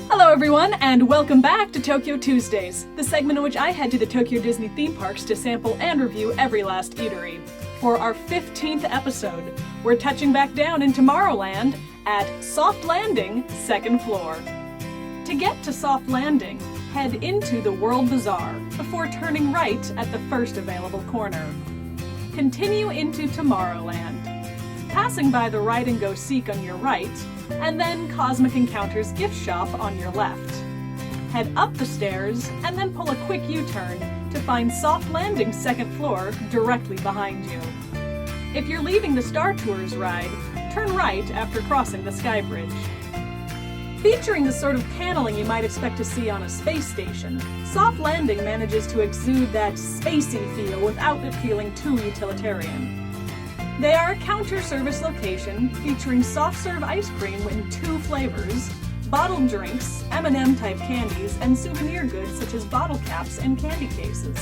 Hello everyone, and welcome back to Tokyo Tuesdays, the segment in which I head to the Tokyo Disney theme parks to sample and review every last eatery. For our 15th episode, we're touching back down in Tomorrowland at Soft Landing, 2nd floor. To get to Soft Landing, head into the World Bazaar before turning right at the first available corner. Continue into Tomorrowland, passing by the Ride and Go Seek on your right, and then Cosmic Encounters gift shop on your left. Head up the stairs, and then pull a quick U-turn to find Soft Landing 2nd floor directly behind you. If you're leaving the Star Tours ride, turn right after crossing the Sky Bridge. Featuring the sort of paneling you might expect to see on a space station, Soft Landing manages to exude that spacey feel without it feeling too utilitarian. They are a counter-service location featuring soft-serve ice cream in 2 flavors, bottled drinks, M&M type candies, and souvenir goods such as bottle caps and candy cases.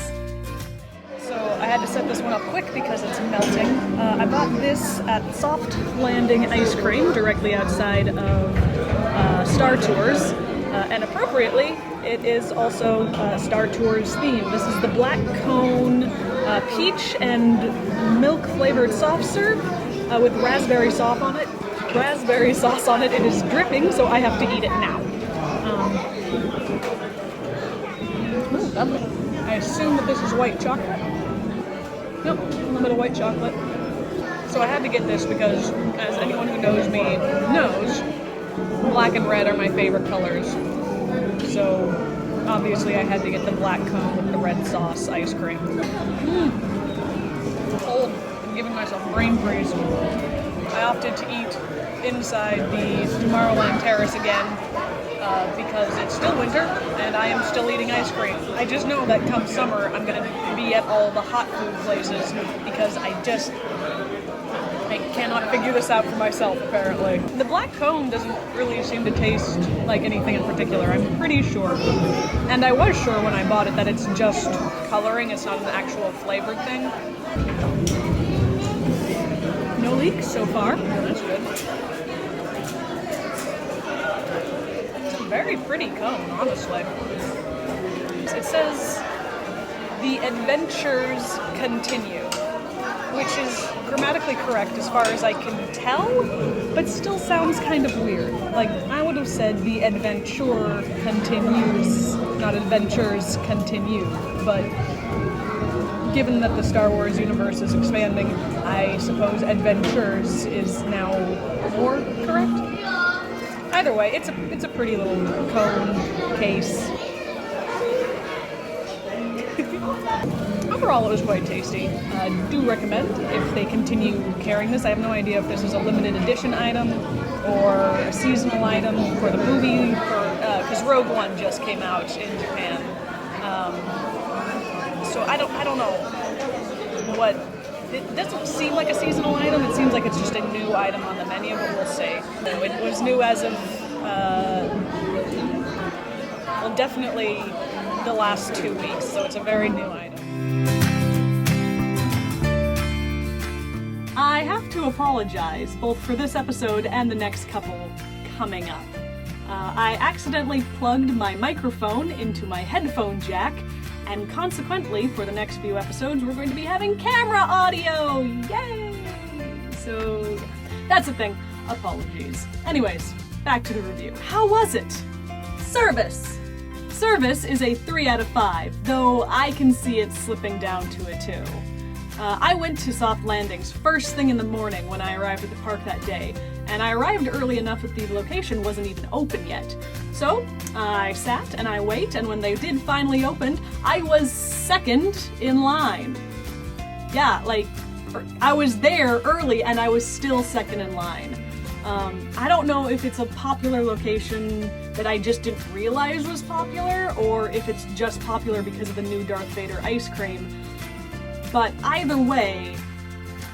So I had to set this one up quick because it's melting. I bought this at Soft Landing Ice Cream directly outside of Star Tours, and appropriately, it is also Star Tours themed. This is the black cone peach and milk flavored soft serve with raspberry sauce on it. It is dripping, so I have to eat it now. Ooh, lovely. I assume that this is white chocolate. Nope, a little bit of white chocolate. So I had to get this because, as anyone who knows me knows, black and red are my favorite colors. So obviously I had to get the black cone with the red sauce ice cream. Cold. I'm giving myself brain freeze. I opted to eat inside the Tomorrowland Terrace again because it's still winter and I am still eating ice cream. I just know that come summer I'm going to be at all the hot food places because I cannot figure this out for myself, apparently. The black cone doesn't really seem to taste like anything in particular, I'm pretty sure. And I was sure when I bought it that it's just coloring, it's not an actual flavored thing. No leaks so far. That's good. It's a very pretty cone, honestly. It says, "The adventures continue," which is grammatically correct as far as I can tell, but still sounds kind of weird. Like, I would have said the adventure continues, not adventures continue, but given that the Star Wars universe is expanding, I suppose adventures is now more correct. Either way, it's a pretty little cone case. Overall, it was quite tasty. Do recommend if they continue carrying this. I have no idea if this is a limited edition item or a seasonal item for the movie, because Rogue One just came out in Japan. So I don't know what. It doesn't seem like a seasonal item. It seems like it's just a new item on the menu, but we'll see. It was new as of well, definitely the last 2 weeks, so it's a very new item. I have to apologize, both for this episode and the next couple coming up. I accidentally plugged my microphone into my headphone jack, and consequently, for the next few episodes, we're going to be having camera audio! Yay! So, that's a thing. Apologies. Anyways, back to the review. How was it? Service! Service is a 3 out of 5, though I can see it slipping down to a 2. I went to Soft Landings first thing in the morning when I arrived at the park that day, and I arrived early enough that the location wasn't even open yet. So, I sat and I waited, and when they did finally open, I was second in line. Yeah, like, I was there early and I was still second in line. I don't know if it's a popular location that I just didn't realize was popular, or if it's just popular because of the new Darth Vader ice cream. But either way,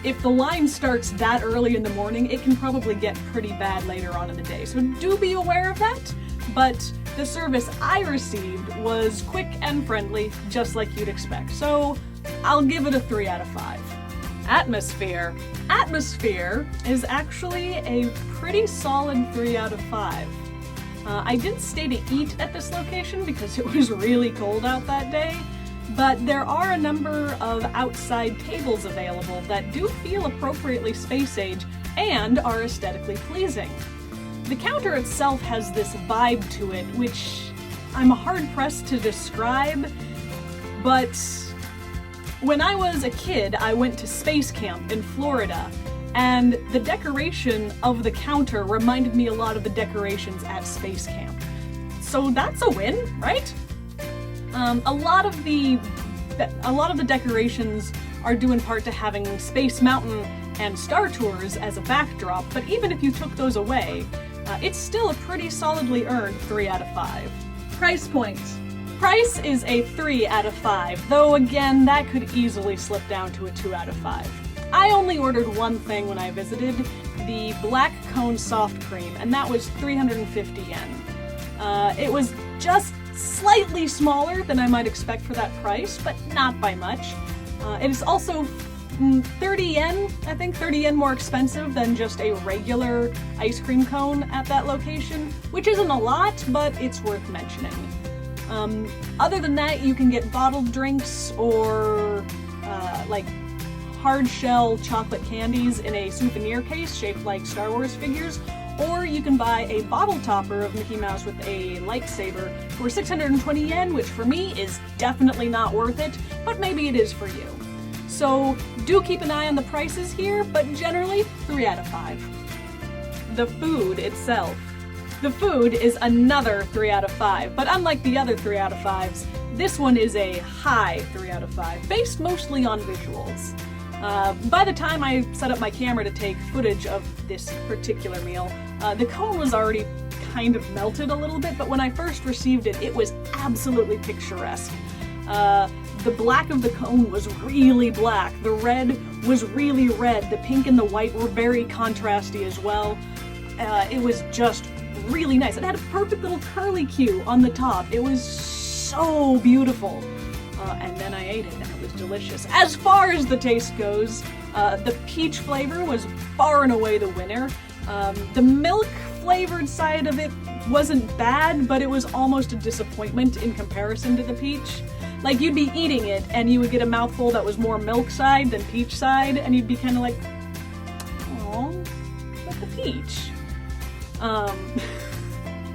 if the line starts that early in the morning, it can probably get pretty bad later on in the day. So do be aware of that, but the service I received was quick and friendly, just like you'd expect. So I'll give it a 3 out of 5. Atmosphere. Atmosphere is actually a pretty solid 3 out of 5. I didn't stay to eat at this location because it was really cold out that day, but there are a number of outside tables available that do feel appropriately space-age and are aesthetically pleasing. The counter itself has this vibe to it, which I'm hard-pressed to describe, but when I was a kid, I went to space camp in Florida, and the decoration of the counter reminded me a lot of the decorations at space camp. So that's a win, right? A lot of the decorations are due in part to having Space Mountain and Star Tours as a backdrop, but even if you took those away, it's still a pretty solidly earned 3 out of 5. Price point. Price is a 3 out of 5, though again, that could easily slip down to a 2 out of 5. I only ordered one thing when I visited, the black cone soft cream, and that was 350 yen. It was just slightly smaller than I might expect for that price, but not by much. It is also 30 yen, I think 30 yen more expensive than just a regular ice cream cone at that location, which isn't a lot, but it's worth mentioning. Other than that, you can get bottled drinks or like hard shell chocolate candies in a souvenir case shaped like Star Wars figures, or you can buy a bottle topper of Mickey Mouse with a lightsaber for 620 yen, which for me is definitely not worth it, but maybe it is for you. So do keep an eye on the prices here, but generally 3 out of 5. The food itself. The food is another 3 out of 5, but unlike the other 3 out of 5s, this one is a high 3 out of 5, based mostly on visuals. By the time I set up my camera to take footage of this particular meal, the cone was already kind of melted a little bit, but when I first received it, it was absolutely picturesque. The black of the cone was really black, the red was really red, the pink and the white were very contrasty as well. It was just really nice. It had a perfect little curly Q on the top. It was so beautiful. And then I ate it, and it was delicious. As far as the taste goes, the peach flavor was far and away the winner. The milk-flavored side of it wasn't bad, but it was almost a disappointment in comparison to the peach. Like, you'd be eating it, and you would get a mouthful that was more milk side than peach side, and you'd be kind of like, oh, but the peach.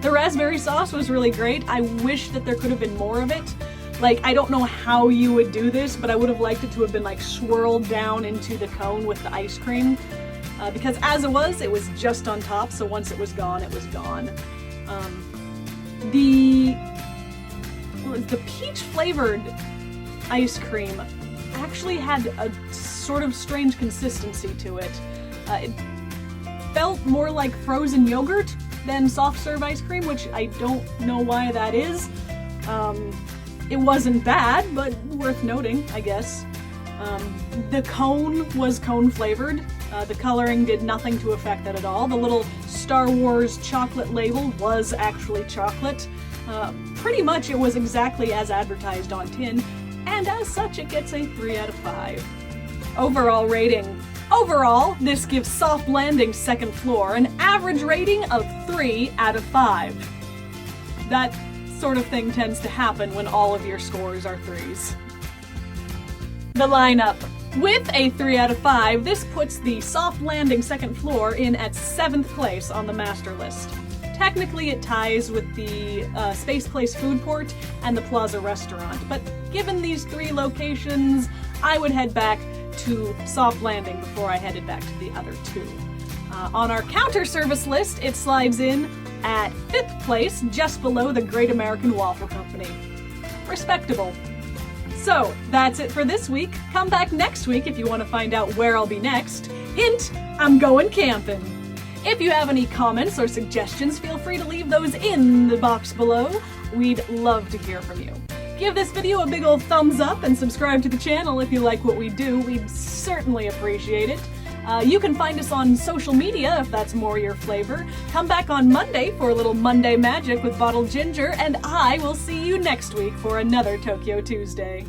The raspberry sauce was really great. I wish that there could have been more of it. Like, I don't know how you would do this, but I would have liked it to have been like swirled down into the cone with the ice cream. Because as it was just on top, so once it was gone, it was gone. The peach-flavored ice cream actually had a sort of strange consistency to it. It felt more like frozen yogurt than soft-serve ice cream, which I don't know why that is. It wasn't bad, but worth noting, I guess. The cone was cone-flavored. The coloring did nothing to affect that at all. The little Star Wars chocolate label was actually chocolate. Pretty much it was exactly as advertised on tin, and as such it gets a 3 out of 5. Overall rating. Overall, this gives Soft Landing Second Floor an average rating of 3 out of 5. That sort of thing tends to happen when all of your scores are 3s. The lineup. With a 3 out of 5, this puts the Soft Landing Second Floor in at 7th place on the master list. Technically it ties with the Space Place Food Port and the Plaza Restaurant, but given these 3 locations, I would head back to Soft Landing before I headed back to the other 2. On our counter service list, it slides in at 5th place, just below the Great American Waffle Company. Respectable. So, that's it for this week. Come back next week if you want to find out where I'll be next. Hint, I'm going camping. If you have any comments or suggestions, feel free to leave those in the box below. We'd love to hear from you. Give this video a big old thumbs up and subscribe to the channel if you like what we do. We'd certainly appreciate it. You can find us on social media if that's more your flavor. Come back on Monday for a little Monday magic with Bottled Ginger, and I will see you next week for another Tokyo Tuesday.